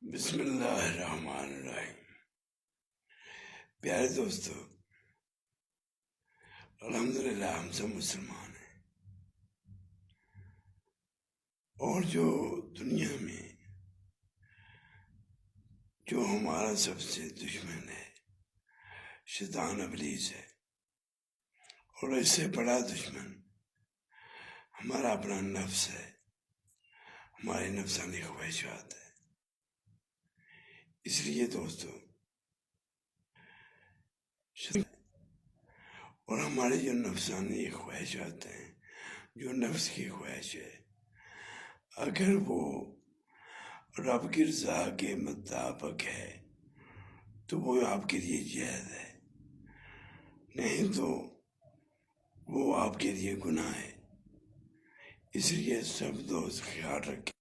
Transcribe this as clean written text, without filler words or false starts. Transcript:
بسم اللہ الرحمن الرحیم۔ پیارے دوستو، الحمدللہ ہم سب مسلمان ہیں، اور جو دنیا میں جو ہمارا سب سے دشمن ہے شیطان ابلیس ہے، اور اس سے بڑا دشمن ہمارا اپنا نفس ہے، ہماری نفسانی خواہشات ہے۔ اس لیے دوستو، اور ہماری جو نفسانی خواہشات ہیں، جو نفس کی خواہش ہے، اگر وہ رب کی رضا کے مطابق ہے تو وہ آپ کے لیے جائز ہے، نہیں تو وہ آپ کے لیے گناہ ہے۔ اس لیے سب دوست خیال رکھیں۔